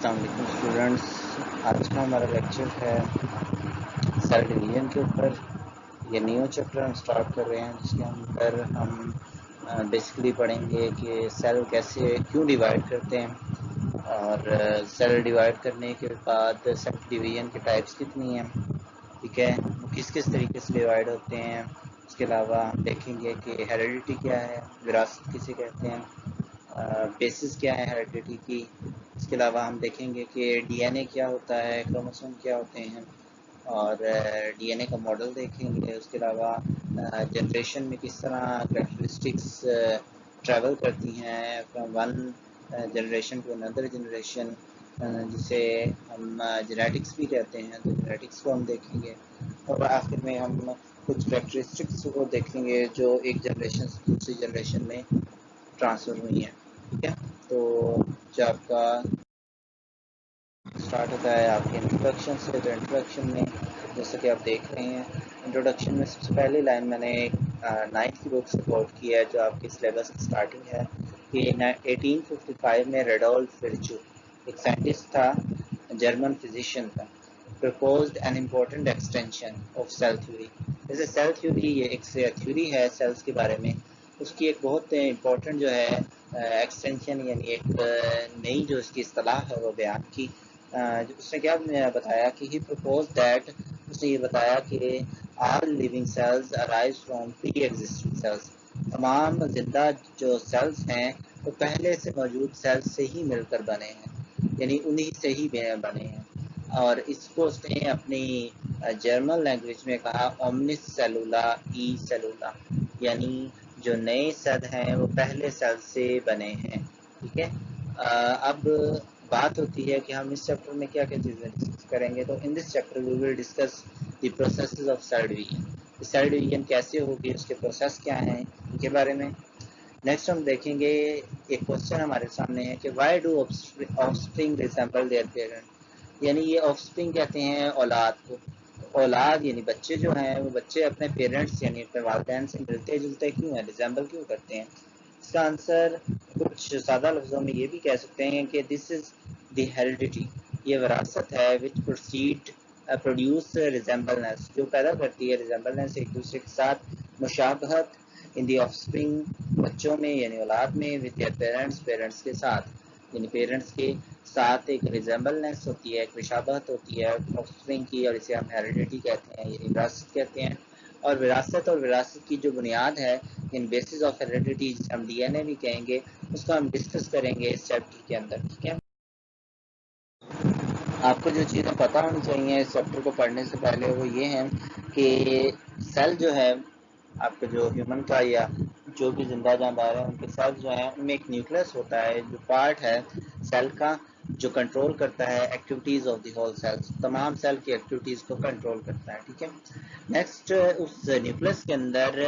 अस्सलाम वालेकुम स्टूडेंट्स। आज का हमारा लेक्चर है सेल डिवीजन के ऊपर। ये न्यू चैप्टर हम स्टार्ट कर रहे हैं जिसके अंदर हम बेसिकली पढ़ेंगे कि सेल कैसे क्यों डिवाइड करते हैं और सेल डिवाइड करने के बाद सेल डिवीजन के टाइप्स कितनी हैं, ठीक है, किस किस तरीके से डिवाइड होते हैं। उसके अलावा हम देखेंगे कि हेरिडिटी क्या है, विरासत किसे कहते हैं, बेसिस क्या है हेरिडिटी की। इसके अलावा हम देखेंगे कि डीएनए क्या होता है, क्रोमोसोम क्या होते हैं और डीएनए का मॉडल देखेंगे। उसके अलावा जनरेशन में किस तरह कैरेक्टरिस्टिक्स ट्रैवल करती हैं from one generation to another generation, जिसे हम जेनेटिक्स भी कहते हैं, तो जेनेटिक्स को हम देखेंगे। और आखिर में हम कुछ कैरेक्टरिस्टिक्स को देखेंगे जो एक जनरेशन से दूसरी जनरेशन में ट्रांसफ़र हुई हैं, ठीक है। तो जो आपका स्टार्ट होता है आपके इंट्रोडक्शन से, तो इंट्रोडक्शन में जैसे कि आप देख रहे हैं, इंट्रोडक्शन में सबसे पहली लाइन मैंने 9th की बुक से कोट किया है जो आपके सिलेबस की स्टार्टिंग है कि 1855 में रेडोल्फ विर्चू एक साइंटिस्ट था, जर्मन फिजिशियन था, proposed an important extension of cell theory. जैसे सेल थ्योरी ये एक थ्योरी है सेल्स के बारे में, उसकी एक बहुत इम्पोर्टेंट जो है एक्सटेंशन यानी एक नई जो इसकी इस्तेलाह है वो बयान की। उसने क्या बताया कि ही प्रपोज दैट, उसने ये बताया कि all living cells arise from pre existing cells, तमाम जिंदा जो सेल्स हैं वो पहले से मौजूद सेल्स से ही मिलकर बने हैं, यानी उन्हीं से ही बने हैं। और इसको उसने अपनी जर्मन लैंग्वेज में कहा ओमनिस सेलुला ई सेलुला, यानी जो नए सेल हैं वो पहले सेल से बने हैं, ठीक है। अब बात होती है कि हम इस चैप्टर में क्या क्या चीज़ें डिस्कस करेंगे। तो in this chapter we will discuss the processes of cell division, cell division कैसे होगी, उसके प्रोसेस क्या हैं, इनके बारे में। नेक्स्ट हम देखेंगे एक क्वेश्चन हमारे सामने है कि why do offspring resemble there parent, यानी ये ऑफस्प्रिंग कहते हैं औलाद को। औलाद यानी बच्चे जो हैं वो बच्चे अपने पेरेंट्स यानी अपने वालिदैन से मिलते जुलते क्यों हैं, रिसेंबल क्यों करते हैं। इसका आंसर कुछ सादा लफ्ज़ों में ये भी कह सकते हैं कि दिस इज़ द हेरिडिटी, ये विरासत है विच प्रोसीड प्रोड्यूस रिजेंबलनेस, जो पैदा करती है रिजेंबलनेस, एक दूसरे के साथ मुशाबहत इन दी ऑफस्प्रिंग, बच्चों में यानी औलाद में, विद देयर पेरेंट्स, पेरेंट्स के साथ यानी पेरेंट्स के साथ एक रिजेंबलनेस होती है, एक मुशाबहत होती है ऑफस्प्रिंग की, और इसे हम हेरिडिटी कहते हैं यानी विरासत कहते हैं। और विरासत की जो बुनियाद है इन बेसिस ऑफ हेरिडिटी, जिसे हम डीएनए भी कहेंगे, उसको हम डिस्कस करेंगे इस चैप्टर के अंदर, ठीक है। आपको जो चीज़ें पता होनी चाहिए इस चैप्टर को पढ़ने से पहले वो ये हैं कि सेल जो है आपका जो ह्यूमन का या जो भी जिंदा जानदार है उनके सेल्स जो हैं उनमें एक न्यूक्लियस होता है जो पार्ट है सेल का, जो कंट्रोल करता है activities of the whole cells, तमाम सेल की एक्टिविटीज़ को कंट्रोल करता है, ठीक है। नेक्स्ट, उस न्यूक्लियस के अंदर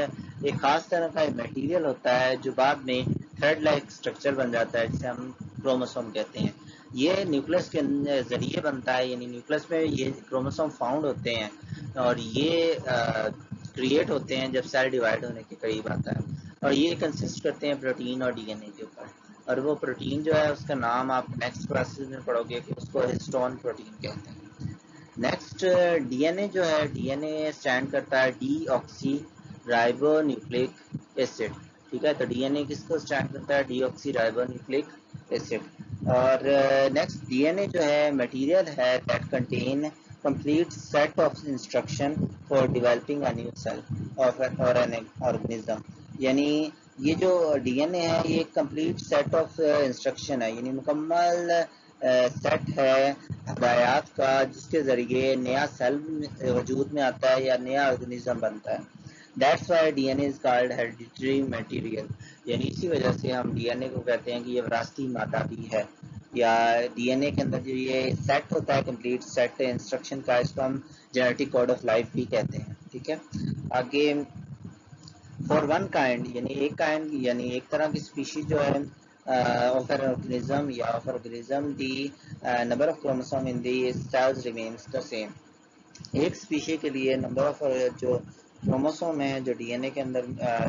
एक खास तरह का मटेरियल होता है जो बाद में थ्रेड लाइक स्ट्रक्चर बन जाता है जिसे हम क्रोमोसोम कहते हैं। ये न्यूक्लियस के ज़रिए बनता है, यानी न्यूक्लियस में ये क्रोमोसोम फाउंड होते हैं और ये क्रिएट होते हैं जब सेल डिवाइड होने के करीब आता है, और ये कंसिस्ट करते हैं प्रोटीन और डीएनए के ऊपर। और वो प्रोटीन जो है उसका नाम आप नेक्स्ट क्लासेस में पढ़ोगे कि उसको हिस्टोन प्रोटीन कहते हैं। नेक्स्ट, डीएनए जो है, डीएनए स्टैंड करता है D oxy ribo nucleic acid, ठीक है। तो डीएनए किसको स्टैंड करता है, D oxy ribo nucleic acid. और नेक्स्ट, डीएनए जो है मटेरियल है that contain complete set of instruction for developing a new cell or an organism, यानी ये जो डीएनए है ये एक कंप्लीट सेट ऑफ इंस्ट्रक्शन है, यानी मुकम्मल सेट है हदायत का जिसके ज़रिए नया सेल वजूद में आता है या नया ऑर्गेनिज्म बनता है। That's why DNA is called hereditary material, यानी इसी वजह से हम डीएनए को कहते हैं कि ये विरासती मादा भी है, या डीएनए के अंदर जो ये सेट होता है कंप्लीट सेट इंस्ट्रक्शन का, इसको हम जेनेटिक कोड ऑफ लाइफ भी कहते हैं, ठीक है। आगे, फॉर वन काइंड यानी एक तरह की स्पीशीज जो है ऑफ एन ऑर्गेनिज्म या of organism, the number of chromosome in the cells remains the same. एक स्पीशी के लिए नंबर ऑफ जो क्रोमोसोम है जो डीएनए के अंदर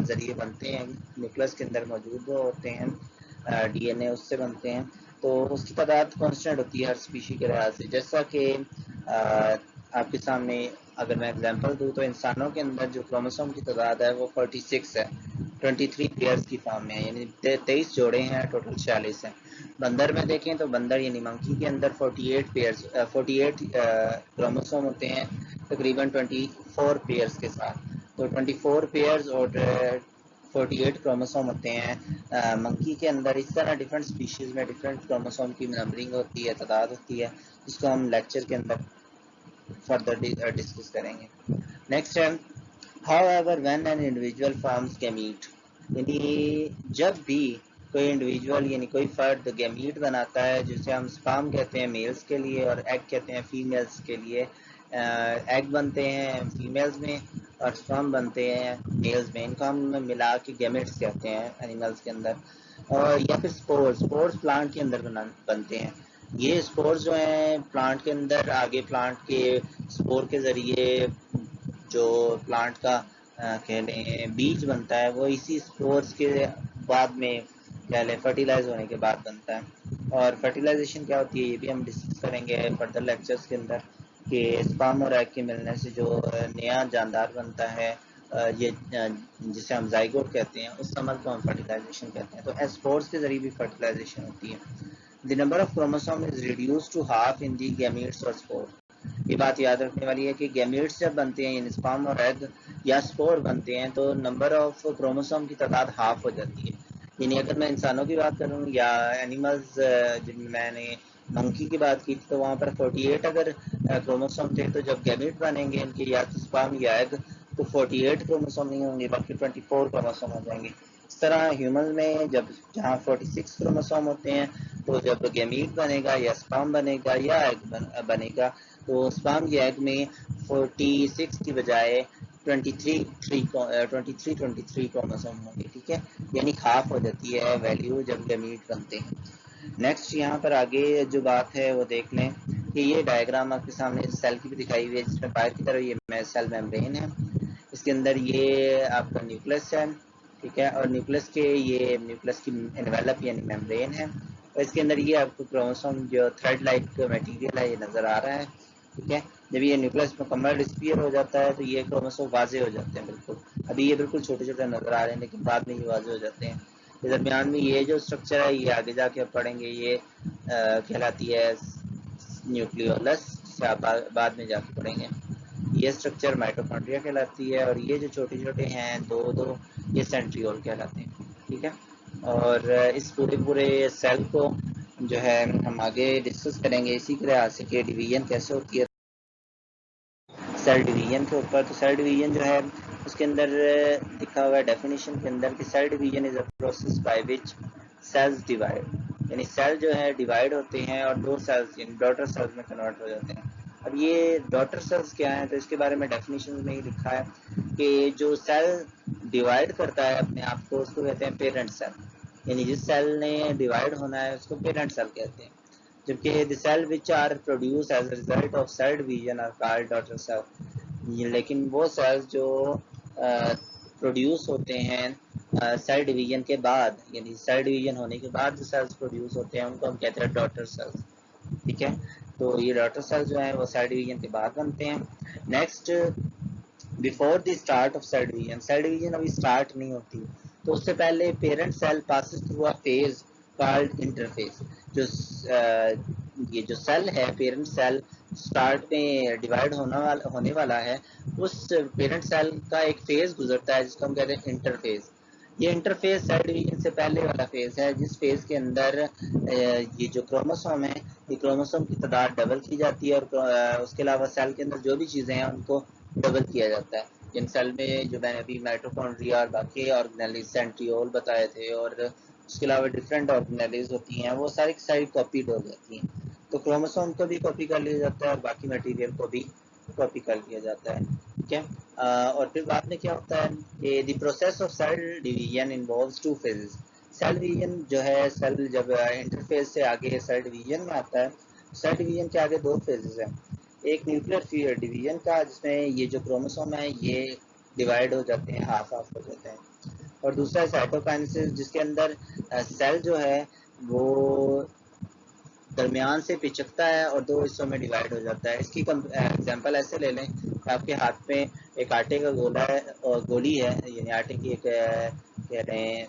जरिए बनते हैं, न्यूक्लियस के अंदर मौजूद होते हैं, डीएनए उससे बनते हैं, तो उसकी तादाद कांस्टेंट होती है हर स्पीशी के लिहाज से। जैसा कि आपके सामने अगर मैं एग्जांपल दूं तो इंसानों के अंदर जो क्रोमोसोम की तादाद है वो 46 है, 23 पेयर्स की फॉर्म में है, यानी 23 जोड़े हैं, टोटल 46 हैं। बंदर में देखें तो बंदर यानी मंकी के अंदर 48 क्रोमोसोम होते हैं तकरीबन 24 पेयर्स के साथ। तो 24 पेयर्स और 48 क्रोमोसोम होते हैं मंकी के अंदर। इस तरह डिफरेंट स्पीशीज में डिफरेंट क्रोमोसोम की नंबरिंग होती है, तादाद होती है, जिसको हम लेक्चर के अंदर फर्दर डिस्कस करेंगे। नेक्स्ट है however when an individual forms gamete, यानी जब भी कोई इंडिविजुअल यानी कोई फर्द गैमीट बनाता है, जिसे हम स्पर्म कहते हैं मेल्स के लिए और एग कहते हैं फीमेल्स के लिए। एग बनते हैं फीमेल्स में और स्पर्म बनते हैं मेल्स में, इनको हम मिला के गैमेट्स कहते हैं एनिमल्स के अंदर। और या फिर स्पोर्स प्लांट के अंदर बनते हैं। ये स्पोर्स जो हैं प्लांट के अंदर, आगे प्लांट के स्पोर के जरिए जो प्लांट का कह लें बीज बनता है, वो इसी स्पोर्स के बाद में कह लें फर्टिलाइज होने के बाद बनता है। और फर्टिलाइजेशन क्या होती है ये भी हम डिस्कस करेंगे फर्दर लेक्चर्स के अंदर, कि स्पर्म और एग के मिलने से जो नया जानदार बनता है, ये जिसे हम जाइगोट कहते हैं, उस अमल को हम फर्टिलाइजेशन कहते हैं। तो स्पोर्स के जरिए भी फर्टिलाइजेशन होती है। The number of chromosome is reduce to half in the gametes और स्पोर। ये बात याद रखने वाली है कि गैमीट्स जब बनते हैं यानी स्पर्म और एग या स्पोर बनते हैं तो नंबर ऑफ क्रोमोसोम की तादाद हाफ हो जाती है। यानी अगर मैं इंसानों की बात करूं या एनिमल्स, जिनमें मैंने मंकी की बात की थी, तो वहाँ पर 48 अगर क्रोमोसोम थे, तो जब गैमीट बनेंगे इनके या तो स्पर्म या एग, तो 48 क्रोमोसोम नहीं होंगे बल्कि 24 क्रोमोसोम हो जाएंगे। इस तरह ह्यूमन में जब जहाँ 46 क्रोमोसोम होते हैं, तो जब गैमीट बनेगा या स्पर्म बनेगा या एग बनेगा, तो स्पर्म या एग में 46 की बजाय 23 क्रोमोसोम होंगे। ठीक है, यानी हाफ हो जाती है वैल्यू जब गैमीट बनते हैं। नेक्स्ट यहाँ पर आगे जो बात है वो देख लें कि ये डायग्राम आपके सामने सेल की भी दिखाई हुई है, जिसमें बाहर की तरफ ये सेल मेम्ब्रेन है, इसके अंदर ये आपका न्यूक्लियस है। ठीक है, और न्यूक्लियस की एनवेलप यानी मेम्ब्रेन है, और इसके अंदर ये आपको क्रोमोसोम जो थ्रेड लाइक मटेरियल है ये नज़र आ रहा है। ठीक है, जब ये न्यूक्लियस मुकम्मल डिस्पियर हो जाता है तो ये क्रोमोसोम वाजे हो जाते हैं बिल्कुल। अभी ये बिल्कुल छोटे छोटे नज़र आ रहे हैं, लेकिन बाद में ये वाजे हो जाते हैं। इस दरमियान में ये जो स्ट्रक्चर है ये आगे जाके आप पढ़ेंगे, ये कहलाती है न्यूक्लियोलस, जिसे आप बाद में जाके पढ़ेंगे। ये स्ट्रक्चर माइटोकॉन्ड्रिया कहलाती है, और ये जो छोटे छोटे हैं दो ये सेंट्रियोल कहलाते हैं। ठीक है, और इस पूरे सेल को जो है हम आगे डिस्कस करेंगे इसी के लिहाज से कि डिवीजन कैसे होती है सेल डिवीजन के ऊपर। तो सेल डिवीजन जो है उसके अंदर लिखा हुआ है डेफिनेशन के अंदर कि cell division is a process by which cells divide, यानी सेल जो है डिवाइड होते हैं और दो सेल्स यानी डॉटर सेल्स में कन्वर्ट हो जाते हैं। अब ये डॉटर सेल्स क्या है, तो इसके बारे में डेफिनेशन में ही लिखा है कि जो सेल डिवाइड करता है अपने आप को उसको कहते हैं पेरेंट सेल, यानी जिस सेल ने डिवाइड होना है उसको पेरेंट सेल कहते हैं। जबकि the cell which are produce as a result of cell division are called daughter cell. लेकिन वो सेल्स जो प्रोड्यूस होते हैं सेल डिवीजन के बाद, यानी सेल डिवीजन होने के बाद जो सेल्स प्रोड्यूस होते हैं उनको हम कहते हैं डॉटर सेल्स। ठीक है, तो ये डॉटर सेल्स जो है वो सेल डिवीजन के बाद बनते हैं। Next, before the start of cell division अभी स्टार्ट नहीं होती, तो उससे पहले parent cell passes through a phase called interphase. जो ये जो सेल है पेरेंट सेल स्टार्ट में डिवाइड होने वाला है, उस पेरेंट सेल का एक फेज गुजरता है जिसको हम कहते हैं इंटरफेज। ये इंटरफेज सेल डिवीजन से पहले वाला फेज है, जिस फेज के अंदर ये जो क्रोमोसोम है, ये क्रोमोसोम की तादाद डबल की जाती है, और उसके अलावा सेल के अंदर जो भी चीज़ें हैं उनको डबल किया जाता है। जिन सेल में जो मैंने अभी माइटोकॉन्ड्रिया और बाकी ऑर्गेनेलिज सेंट्रियोल बताए थे, और उसके अलावा डिफरेंट ऑर्गेनेलिज होती हैं, वो सारी की सारी कॉपीड हो जाती हैं। तो क्रोमोसोम को भी कॉपी कर लिया जाता है और बाकी मटेरियल को भी कॉपी कर लिया जाता है। ठीक है, और फिर बाद में क्या होता है कि the process of cell division involves two phases. Cell division जो है, सेल जब इंटरफेज से आगे सेल डिवीजन में आता है, सेल डिवीजन के आगे दो फेजेस हैं। एक न्यूक्लियर डिवीजन का, जिसमें ये जो क्रोमोसोम है ये डिवाइड हो जाते हैं, हाफ हाफ हो जाते हैं, और दूसरा है साइटोकाइनेसिस, जिसके अंदर सेल जो है वो दरमियान से पिचकता है और दो हिस्सों में डिवाइड हो जाता है। इसकी एग्जांपल ऐसे ले लें कि आपके हाथ में एक आटे का गोला है और गोली है, यानी आटे की एक कह रहे हैं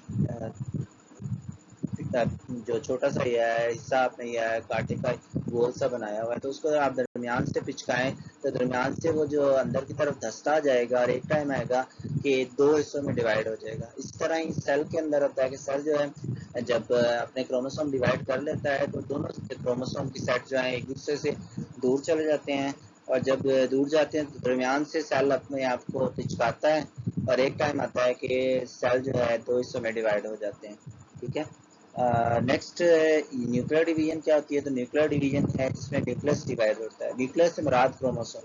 जो छोटा सा हिस्सा आपने यह आटे का गोल सा बनाया हुआ है, तो उसको आप दरमियान से पिचकाएं तो दरमियान से वो जो अंदर की तरफ धंसता जाएगा और एक टाइम आएगा कि दो हिस्सों में डिवाइड हो जाएगा। इस तरह ही सेल के अंदर होता है कि सेल जो है जब अपने क्रोमोसोम डिवाइड कर लेता है तो दोनों क्रोमोसोम की सेट जो है एक दूसरे से दूर चले जाते हैं, और जब दूर जाते हैं तो दरमियान से सेल अपने आप को पिचकाता है और एक टाइम आता है कि सेल जो है दो हिस्सों में डिवाइड हो जाते हैं। ठीक है। नेक्स्ट न्यूक्लियर डिवीजन क्या होती है? तो न्यूक्लियर डिवीजन है जिसमें न्यूक्लियस डिवाइड होता है। न्यूक्लियस से मुराद क्रोमोसोम।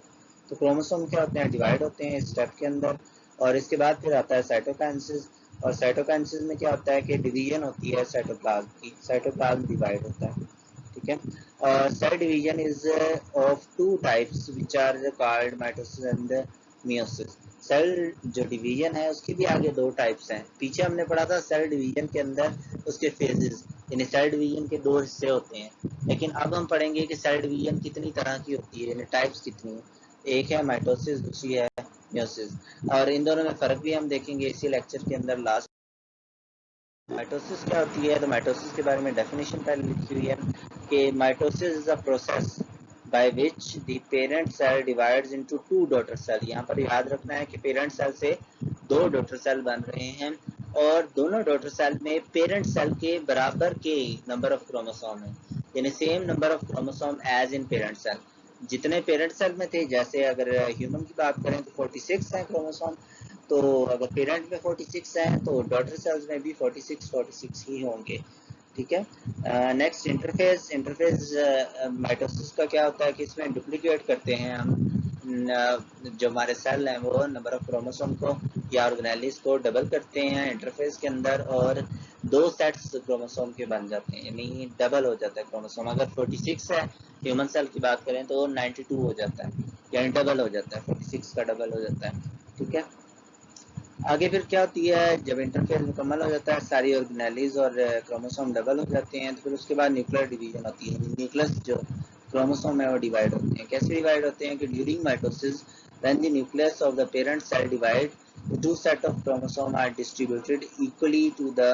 तो क्रोमोसोम क्या होते हैं? डिवाइड होते हैं इस स्टेप के अंदर, और इसके बाद फिर आता है साइटोकाइनेसिस, और साइटोकाइनेसिस में क्या होता है कि डिवीजन होती है साइटोप्लाज्म की, साइटोप्लाज्म डिवाइड होता है। ठीक है। और cell division is of two types which are called mitosis and meiosis. Cell जो डिवीजन है उसकी भी आगे दो टाइप्स हैं। पीछे हमने पढ़ा था सेल डिवीजन के अंदर उसके फेजेस, यानी सेल डिवीजन के दो हिस्से होते हैं, लेकिन अब हम पढ़ेंगे कि सेल डिवीजन कितनी तरह की होती है, यानी टाइप्स कितनी है। एक है माइटोसिस, दूसरी है मियोसिस, और इन दोनों में फर्क भी हम देखेंगे इसी लेक्चर के अंदर लास्ट। माइटोसिस क्या होती है? तो माइटोसिस के बारे में डेफिनेशन पहले लिखी हुई है कि mitosis is a process by which the parent cell divides into two daughter cell. यहाँ पर याद रखना है कि पेरेंट सेल से दो डॉटर सेल बन रहे हैं और दोनों डॉटर सेल में पेरेंट सेल के बराबर के नंबर ऑफ क्रोमोसोम है, यानी same number of chromosome as in parent cell. जितने पेरेंट सेल में थे, जैसे अगर ह्यूमन की बात करें तो 46 है क्रोमोसोम, तो अगर पेरेंट में 46 हैं तो डॉटर सेल्स में भी 46 ही होंगे। ठीक है। Next interface. इंटरफेस माइटोसिस का क्या होता है कि इसमें डुप्लीकेट करते हैं हम जो हमारे सेल हैं वो नंबर ऑफ क्रोमोसोम को या ऑर्गेनेलिस को डबल करते हैं इंटरफेस के अंदर, और दो सेट्स क्रोमोसोम के बन जाते हैं, यानी डबल हो जाता है क्रोमोसोम। अगर 46 है ह्यूमन सेल की बात करें तो 92 हो जाता है, यानी डबल हो जाता है, 46 का डबल हो जाता है। ठीक है। आगे फिर क्या होती है, जब इंटरफेस मुकम्मल हो जाता है, सारी ऑर्गेनेलिज और क्रोमोसोम डबल हो जाते हैं, तो फिर उसके बाद न्यूक्लियर डिवीजन होती है। न्यूक्लियस जो क्रोमोसोम है वो डिवाइड होते हैं। कैसे डिवाइड होते हैं कि during mitosis when the nucleus of the parent cell divide, the two set of chromosome are distributed equally to the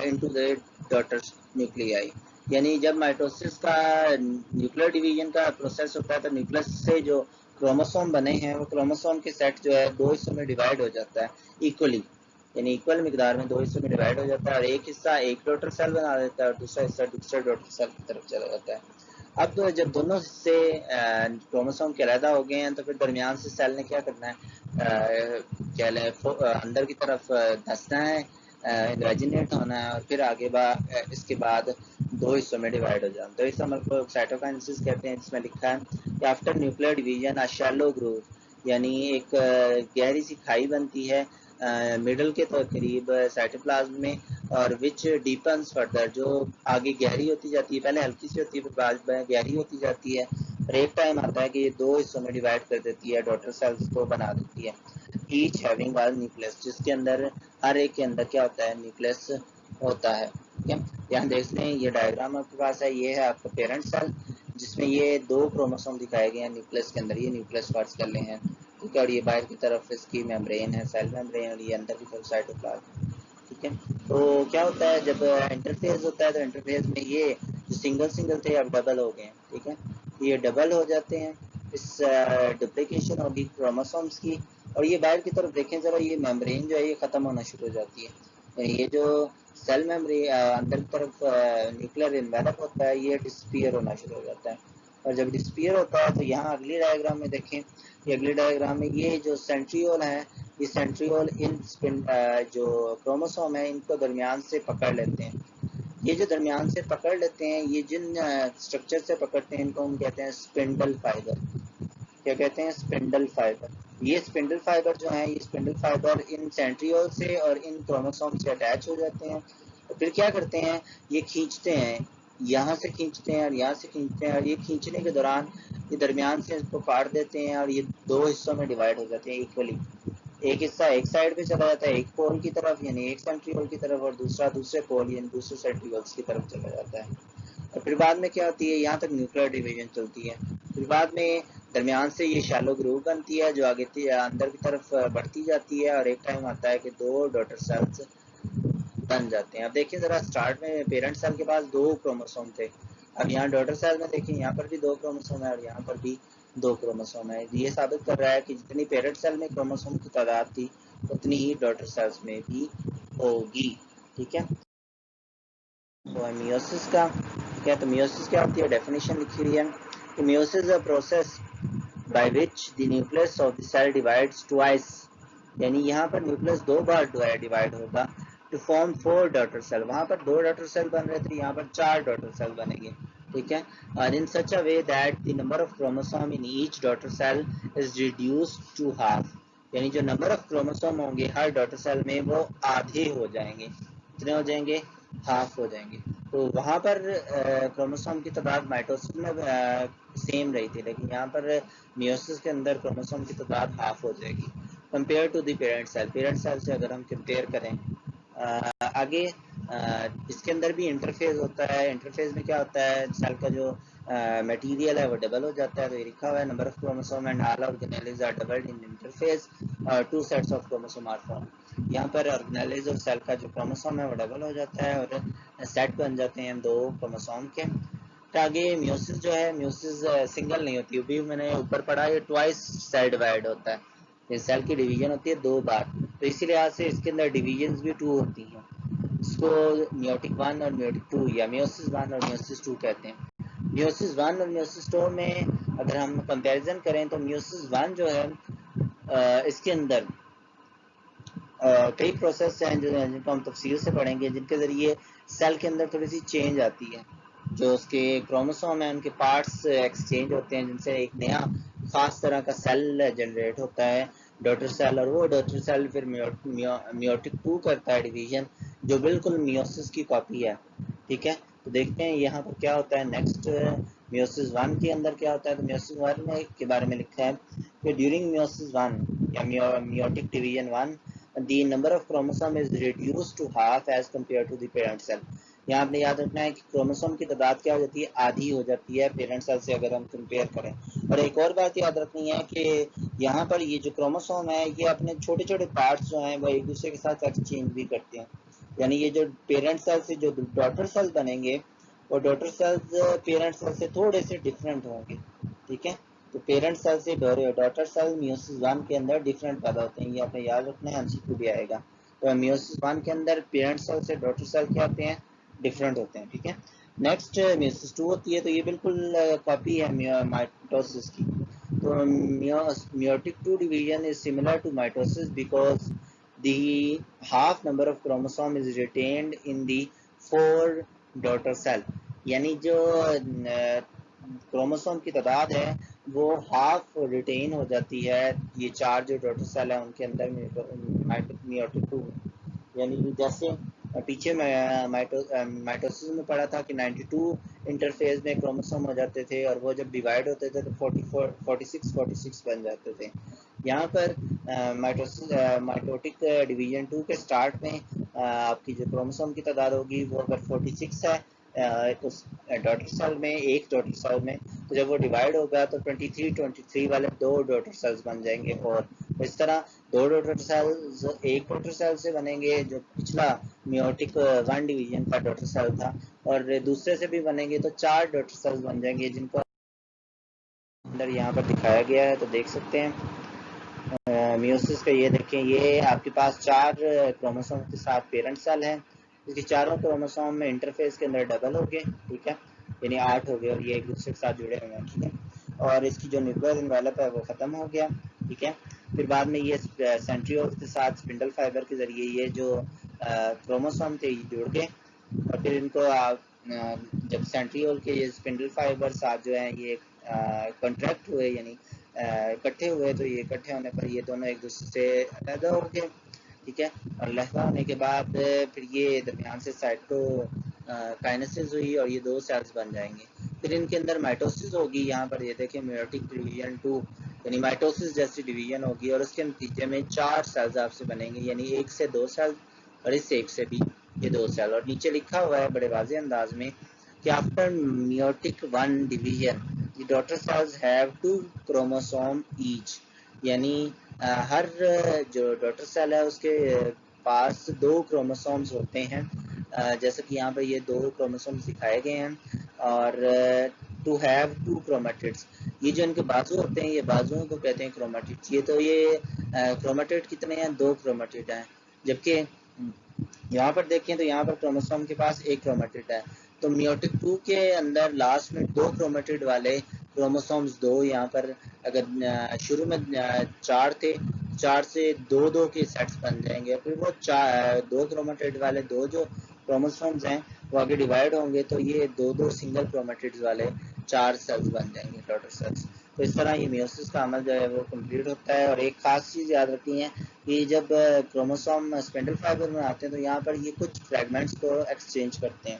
into the daughter nuclei। यानी जब माइटोसिस का न्यूक्लियर डिवीजन का प्रोसेस होता है तो न्यूक्लियस से जो क्रोमोसोम बने हैं वो क्रोमोसोम के सेट जो है दो हिस्सों में डिवाइड हो जाता है इक्वली, यानी इक्वल मिकदार में दो हिस्सों में डिवाइड हो जाता है, और एक हिस्सा एक डॉटर सेल बना देता है और दूसरा हिस्सा दूसरे डॉटर सेल की तरफ चला जाता है। अब तो जब दोनों हिस्से क्रोमोसोम के अलहदा हो गए हैं तो फिर दरमियान से सेल ने क्या करना है, क्या अंदर की तरफ धंसना है, इन्वेजिनेट होना है, और फिर आगे इसके बाद दो हिस्सों में डिवाइड हो जाना। तो इस अमल को साइटोकाइनेसिस कहते हैं, जिसमें लिखा है कि after nuclear division a shallow groove, यानी एक गहरी सी खाई बनती है मिडल के करीब साइटोप्लाज्म में, और विच डीपन्स फर्दर, जो आगे गहरी होती जाती है, पहले हल्की सी होती है फिर बाद में गहरी होती जाती है, और एक टाइम आता है कि ये दो हिस्सों में डिवाइड कर देती है, डॉटर सेल्स को बना देती है, ईच हैविंग वन न्यूक्लियस, जिसके अंदर हर एक के अंदर क्या होता है, न्यूक्लियस होता है। ठीक है। यहाँ देख लें, ये डायग्राम आपके पास है, ये है आपका पेरेंट सेल जिसमें ये दो क्रोमोसोम दिखाए गए हैं न्यूक्लियस के अंदर, ये न्यूक्लियस फर्ज कर ले हैं। ठीक है। और ये बाहर की तरफ इसकी मेम्ब्रेन है, सेल मेम्ब्रेन, और ये अंदर की तरफ साइटोप्लाज्म। ठीक है। तो क्या होता है जब इंटरफेस होता है तो इंटरफेस में ये जो सिंगल थे अब डबल हो गए। ठीक है। ये डबल हो जाते हैं, इस डुप्लीकेशन होगी क्रोमोसोम्स की, और ये बाहर की तरफ देखें जरा, ये मेम्ब्रेन जो है ये खत्म होना शुरू हो जाती है। ये जो सेल मेमोरी अंदर की तरफ न्यूक्लियर इन्वेलप होता है ये डिस्पियर होना शुरू हो जाता है, और जब डिस्पियर होता है तो यहाँ अगली डायग्राम में देखें, ये अगली डायग्राम में ये जो सेंट्रियोल है, ये सेंट्रियोल इन जो क्रोमोसोम है इनको दरमियान से पकड़ लेते हैं। ये जो दरमियान से पकड़ लेते हैं, ये जिन स्ट्रक्चर से पकड़ते हैं इनको हम कहते हैं स्पिंडल फाइबर। क्या कहते हैं? Spindle fibre. ये स्पिंडल फाइबर जो है, ये स्पिंडल फाइबर इन सेंट्रियोल से और इन क्रोमोसोम से अटैच हो जाते हैं, और फिर क्या करते हैं, ये खींचते हैं, यहाँ से खींचते हैं और यहाँ से खींचते हैं, और ये खींचने के दौरान ये दरमियान से इसको काट देते हैं और ये दो हिस्सों में डिवाइड हो जाते हैं इक्वली। एक हिस्सा एक साइड पे चला जाता है, एक पोल की तरफ यानी एक सेंट्रियोल की तरफ, और दूसरा दूसरे पोल यानी दूसरे सेंट्रियोल्स की तरफ चला जाता है। और फिर बाद में क्या होती है, यहाँ तक न्यूक्लियर डिवीजन चलती है। फिर बाद में दरमियान से ये शैलो ग्रुप बनती है जो आगे अंदर की तरफ बढ़ती जाती है, और एक टाइम आता है कि 2 डॉटर सेल्स बन जाते हैं। अब देखिए जरा, स्टार्ट में पेरेंट सेल के पास 2 क्रोमोसोम थे। अब यहाँ डॉटर सेल में देखिए, यहाँ पर भी 2 क्रोमोसोम है और यहाँ पर भी 2 क्रोमोसोम है। ये साबित कर रहा है कि जितनी पेरेंट सेल में क्रोमोसोम की तादाद थी उतनी ही डॉटर सेल्स में भी होगी। ठीक है, तो मियोसिस का क्या, तो मियोसिस क्या होती है, डेफिनेशन लिखी हुई है कि meiosis a process by which the nucleus of the cell divides twice, यानी यहाँ पर न्यूक्लियस 2 बार डिवाइड होगा टू फॉर्म 4 डॉटर सेल। वहां पर 2 डॉटर सेल बन रहे थे, यहाँ पर 4 डॉटर सेल बनेंगे। ठीक है, और in such a way that the number of chromosome in each daughter cell is reduced to half, यानी जो नंबर ऑफ क्रोमोसोम होंगे हर डॉटर सेल में वो आधे हो जाएंगे। कितने हो जाएंगे, हाफ हो जाएंगे। तो वहां पर क्रोमोसोम की तादाद माइटोसिस में सेम रही थी, लेकिन यहाँ पर मियोसिस के अंदर क्रोमोसोम की तादाद हाफ हो जाएगी compare to the parent cell. Parent cell से अगर हम कंपेयर करें आगे, इसके अंदर भी इंटरफेज होता है। इंटरफेज में क्या होता है, सेल का जो मटेरियल है वो डबल हो जाता है। तो ये लिखा हुआ है, number of chromosome and all organelles are doubled in interphase, 2 sets of chromosome are form. यहाँ पर ऑर्गेनेल्स और सेल का जो क्रोमोसोम है वो डबल हो जाता है और सेट बन जाते हैं 2 क्रोमोसोम के। तो आगे म्यूसिस जो है, म्यूसिस सिंगल नहीं होती, अभी मैंने ऊपर पढ़ा ये ट्वाइस सेल डिवाइड होता है, ये सेल की डिवीजन होती है 2 बार। तो इसी लिहाज से इसके अंदर डिवीजन भी 2 होती हैं। इसको मियोटिक 1 और मियोटिक 2 या मियोसिस 1 और मियोसिस 2 कहते हैं। मियोसिस 1 और मियोसिस 2 में अगर हम कंपैरिजन करें तो मियोसिस 1 जो है इसके अंदर कई प्रोसेस हैं जिनको हम तफसील से पढ़ेंगे, जिनके जरिए सेल के अंदर थोड़ी सी चेंज आती है। जो उसके क्रोमोसोम है उनके पार्ट्स एक्सचेंज होते हैं, जिनसे एक नया खास तरह का सेल जनरेट होता है, डॉटर सेल। और वो डॉटर सेल फिर मियोटिक 2 करता है डिवीजन, जो बिल्कुल मियोसिस की कॉपी है। ठीक है, तो देखते हैं यहाँ पर क्या होता है नेक्स्ट। मियोसिस 1 के अंदर क्या होता है, तो मियोसिस 1 में के बारे में लिखा है कि ड्यूरिंग मियोसिस 1 या meiotic division 1 the number of chromosome is reduced to half as compared to the parent cell। यहाँ आपने याद रखना है कि क्रोमोसोम की तादाद क्या हो जाती है, आधी हो जाती है पेरेंट सेल से अगर हम कंपेयर करें। और एक और बात याद रखनी है कि यहाँ पर ये जो क्रोमोसोम है ये अपने छोटे छोटे पार्ट्स जो हैं वो एक दूसरे के साथ एक्सचेंज भी करते हैं। यानी ये जो पेरेंट सेल से जो डॉटर सेल बनेंगे वो डॉटर सेल्स पेरेंट सेल से थोड़े से डिफरेंट होंगे। ठीक है, तो पेरेंट सेल से डॉटर सेल मियोसिस 1 के अंदर डिफरेंट पैदा होते हैं, ये आपने याद रखना है, एमसीक्यू भी आएगा। तो मियोसिस 1 के अंदर पेरेंट सेल से डॉटर सेल क्या होते हैं, डिफरेंट होते हैं। ठीक है, नेक्स्ट मियोसिस 2 होती है, तो ये बिल्कुल कॉपी है माइटोसिस की। तो meiotic 2 division is similar to mitosis because the half number of chromosome is retained in the 4 daughter cell, यानी जो क्रोमोसोम की तादाद है वो हाफ रिटेन हो जाती है ये 4 जो डॉटर सेल है उनके अंदर मियोटिक 2। यानी जैसे पीछे माइटोसिस में पढ़ा था कि 92 इंटरफेज में क्रोमोसोम हो जाते थे और वो जब डिवाइड होते थे तो 46 बन जाते थे। यहाँ पर माइटोटिक डिवीजन 2 के स्टार्ट में आपकी जो क्रोमोसोम की तादाद होगी वो अगर 46 है उस डॉटर सेल में, एक डॉटर सेल में, तो जब वो डिवाइड होगा तो 23 वाले 2 डॉटर सेल्स बन जाएंगे। और इस तरह 2 डॉटर सेल्स एक डॉटर सेल से बनेंगे जो पिछला मियोटिक 1 डिवीजन का डॉटर सेल था, और दूसरे से भी बनेंगे तो 4 डॉटर सेल्स बन जाएंगे, जिनको अंदर यहाँ पर दिखाया गया है। तो देख सकते हैं मियोसिस का, ये देखें, ये आपके पास 4 क्रोमोसोम के साथ पेरेंट सेल है, इसके चारों क्रोमोसोम में इंटरफेस के अंदर डबल हो गए। ठीक है, यानी 8 हो गए और ये एक दूसरे के साथ जुड़े हुए हैं। ठीक है, और इसकी जो न्यूक्लियर एनवेलप है वो ख़त्म हो गया। ठीक है, फिर बाद में ये सेंट्रियोल्स के साथ स्पिंडल फाइबर के ज़रिए ये जो क्रोमोसोम थे ये जुड़ गए, और फिर इनको जब सेंट्रियोल के ये स्पिंडल फाइबर साथ जो है ये कॉन्ट्रैक्ट हुए, यानी इकट्ठे हुए, तो ये इकट्ठे होने पर ये दोनों एक दूसरे से अलग हो गए। ठीक है, और अलग होने के बाद फिर ये दरमियान से साइटोकाइनेसिस हुई और ये 2 सेल्स बन जाएंगे। फिर इनके अंदर माइटोसिस होगी, यहाँ पर ये देखें मियोटिक डिवीजन 2, यानी माइटोसिस जैसी डिवीजन होगी, और उसके नतीजे में 4 सेल्स आपसे बनेंगे, यानी 1 से 2 सेल और इस 1 से भी ये 2 सेल। और नीचे लिखा हुआ है बड़े वाज़ेह अंदाज में कि after meiotic one division the daughter cells have 2 chromosome each, यानी हर जो डॉटर सेल है उसके पास 2 क्रोमोसोम्स होते हैं। जैसे कि यहाँ पे ये 2 क्रोमोसोम्स दिखाए गए हैं। और टू हैव 2 क्रोमेटिड्स, ये जो इनके बाजू होते हैं ये बाजुओं को कहते हैं क्रोमेटिड्स। ये तो ये क्रोमेटिड कितने हैं, 2 क्रोमेटिड हैं। जबकि यहाँ पर देखें तो यहाँ पर क्रोमोसोम के पास 1 क्रोमेटिड है। तो मियोटिक 2 के अंदर लास्ट में 2 क्रोमेटिड वाले क्रोमोसोम्स 2, यहाँ पर अगर शुरू में 4 थे, 4 से 2 के सेट्स बन जाएंगे। फिर वो 2 क्रोमेटिड वाले 2 जो क्रोमोसोम्स हैं वो आगे डिवाइड होंगे तो ये 2 सिंगल क्रोमेटिड्स वाले 4 सेल्स बन जाएंगे, डॉटर सेल्स। तो इस तरह ये मियोसिस का अमल जो है वो कंप्लीट होता है। और एक खास चीज़ याद रखनी है कि जब क्रोमोसोम स्पिंडल फाइबर में आते हैं तो यहाँ पर ये कुछ फ्रैगमेंट्स को एक्सचेंज करते हैं,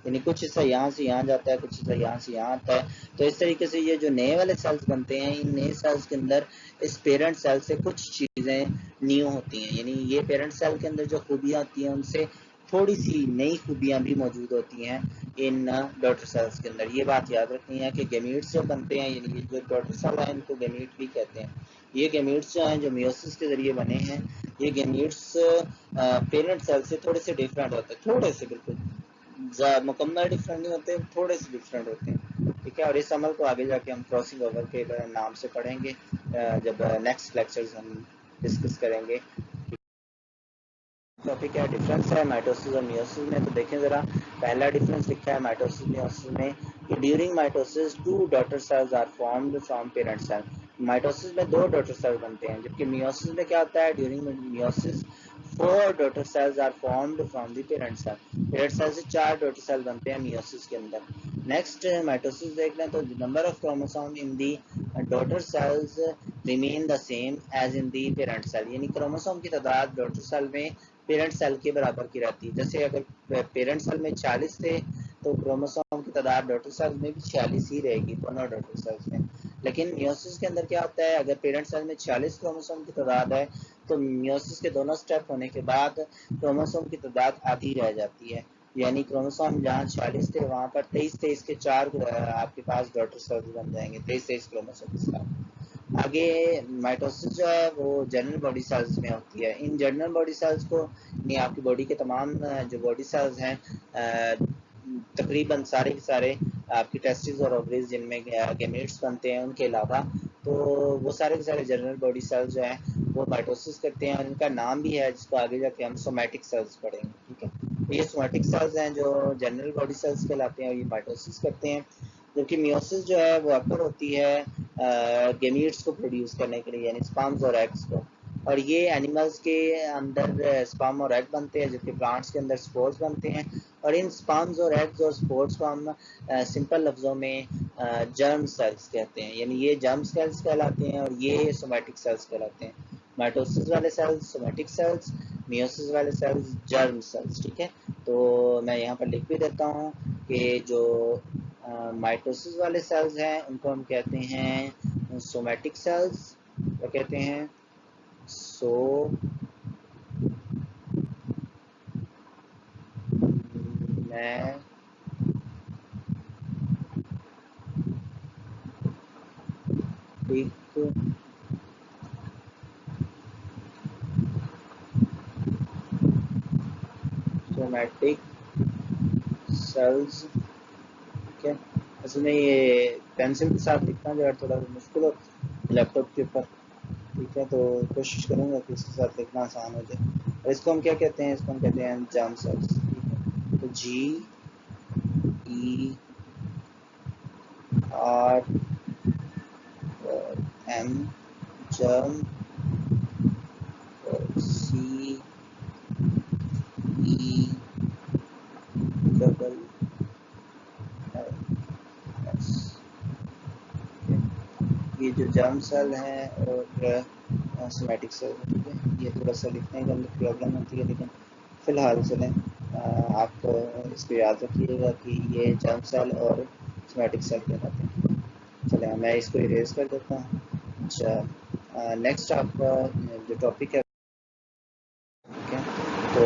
यानी कुछ हिस्सा यहाँ से यहाँ जाता है, कुछ हिस्सा यहाँ से यहाँ आता है। तो इस तरीके से ये जो नए वाले सेल्स बनते हैं, इन नए सेल्स के अंदर इस पेरेंट सेल से कुछ चीज़ें न्यू होती हैं, यानी ये पेरेंट सेल के अंदर जो खूबियाँ होती हैं उनसे थोड़ी सी नई खूबियाँ भी मौजूद होती हैं इन डॉटर सेल्स के अंदर। ये बात याद रखनी है कि गैमीट्स जो बनते हैं, यानी जो डॉटर सेल है इनको गैमीट भी कहते हैं। ये गैमीट्स जो हैं जो मियोसिस के जरिए बने हैं, ये गैमीट्स पेरेंट सेल से थोड़े से डिफरेंट होते हैं, थोड़े से, बिल्कुल मुकम्मल डिफरेंट नहीं होते, थोड़े से डिफरेंट होते हैं। ठीक है, और इस अमल को आगे जाके हम क्रॉसिंग ओवर के नाम से पढ़ेंगे जब नेक्स्ट लेक्चर्स हम डिस्कस करेंगे। टॉपिक है डिफरेंस है माइटोसिस और मियोसिस में। तो देखें जरा, पहला डिफरेंस लिखा है माइटोसिस मियोसिस में कि during mitosis 2 daughter cells are formed from parent cell. Mitosis में 2 डॉटर सेल बनते हैं, जबकि मियोसिस में क्या होता है, during meiosis 4 daughter cells are formed from the parent cell. Parent cell से 4 डॉटर सेल बनते हैं मियोसिस के अंदर। नेक्स्ट माइटोसिस देख लें तो number of chromosome in the daughter cells remain the same as in the parent cell, यानी chromosome की तादाद डॉटर सेल में पेरेंट सेल के बराबर की रहती है। जैसे अगर पेरेंट सेल में 40 थे तो क्रोमोसोम की तादाद डॉटर सेल में भी 46 ही रहेगी, दोनों डॉटर सेल्स में। लेकिन मियोसिस के अंदर क्या होता है, अगर पेरेंट सेल में 46 क्रोमोसोम की तादाद है तो मियोसिस के दोनों स्टेप होने के बाद क्रोमोसोम की तादाद आधी रह जाती है, यानी क्रोमोसोम जहाँ 46 थे वहाँ पर 23 के 4 आपके पास डॉटर सेल्स बन जाएंगे, 23 क्रोमोसोम के साथ। आगे माइटोसिस जो है वो जनरल बॉडी सेल्स में होती है। इन जनरल बॉडी सेल्स को, यानी आपकी बॉडी के तमाम जो बॉडी सेल्स हैं, तकरीबन सारे के सारे आपकी टेस्टिस और ओवरीज जिनमें गैमेट्स बनते हैं उनके अलावा, तो वो सारे के सारे जनरल बॉडी सेल्स जो हैं वो माइटोसिस करते हैं। और इनका नाम भी है जिसको आगे जाके हम सोमैटिक सेल्स पढ़ेंगे। ठीक है, तो ये सोमैटिक सेल्स हैं जो जनरल बॉडी सेल्स कहलाते हैं और ये माइटोसिस करते हैं। जबकि मियोसिस जो है वो अक्सर होती है गैमीट्स को प्रोड्यूस करने के लिए, यानी स्पर्म्स और एग्स को। और ये एनिमल्स के अंदर स्पर्म और एग बनते हैं, जबकि प्लांट्स के अंदर स्पोर्स बनते हैं। और इन स्पर्म्स और एग्स और स्पोर्स को हम सिंपल लफ्जों में जर्म सेल्स कहते हैं, यानी ये जर्म सेल्स कहलाते हैं और ये सोमैटिक सेल्स कहलाते हैं। माइटोसिस वाले सेल्स सोमैटिक सेल्स, मियोसिस वाले सेल्स जर्म सेल्स। ठीक है, तो मैं यहाँ पर लिख भी देता हूँ कि जो माइटोसिस वाले सेल्स हैं उनको हम कहते हैं सोमैटिक सेल्स। क्या कहते हैं, सोमैटिक सेल्स। ठीक है, इसमें ये पेंसिल के साथ लिखना जो है थोड़ा मुश्किल हो लैपटॉप के ऊपर। ठीक है, तो कोशिश करूँगा कि इसके साथ लिखना आसान हो जाए। और इसको हम क्या कहते हैं, इसको हम कहते हैं जर्म सेल्स। ठीक है, तो GERM जर्म, CES। ये जो जर्म सेल है और सोमैटिक सेल, ठीक है, ये थोड़ा सा लिखने के अंदर प्रॉब्लम होती है, लेकिन फ़िलहाल चलें आप इसको याद रखिएगा कि ये जर्म सेल और सोमैटिक सेल कहलाते हैं। चलें मैं इसको इरेज कर देता हूँ। अच्छा, नेक्स्ट आपका जो टॉपिक है, ठीक है, तो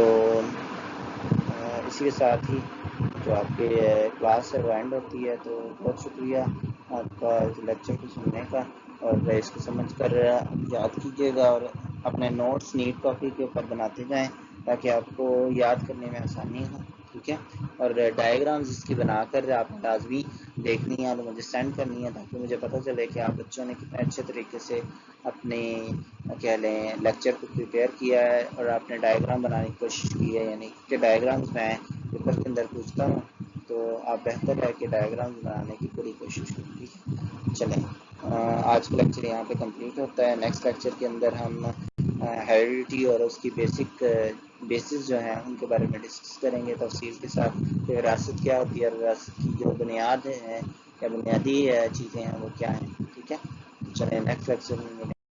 इसी के साथ ही जो आपके क्लास है वो एंड होती है। तो बहुत शुक्रिया आपका इस लेक्चर को सुनने का, और इसको समझ कर याद कीजिएगा और अपने नोट्स नीट कॉपी के ऊपर बनाते जाएं ताकि आपको याद करने में आसानी हो। ठीक है, और डायग्राम्स इसकी बनाकर आपने लाजमी देखनी है और मुझे सेंड करनी है ताकि मुझे पता चले कि आप बच्चों ने कितने अच्छे तरीके से अपने कह लें लेक्चर को प्रिपेयर किया है और आपने डायग्राम बनाने की कोशिश की है। यानी कि डायग्राम्स मैं पेपर के अंदर पूछता हूँ तो आप बेहतर है कि डायग्राम्स बनाने की पूरी कोशिश करें। ठीक है, चलें आज का लेक्चर यहाँ पे कंप्लीट होता है। नेक्स्ट लेक्चर के अंदर हम हेरिडिटी और उसकी बेसिस जो हैं उनके बारे में डिस्कस करेंगे तफसील के साथ कि विरासत क्या होती है, विरासत की जो बुनियाद है या बुनियादी चीज़ें हैं वो क्या हैं। ठीक है, चलें नेक्स्ट लेक्चर में मिलेंगे।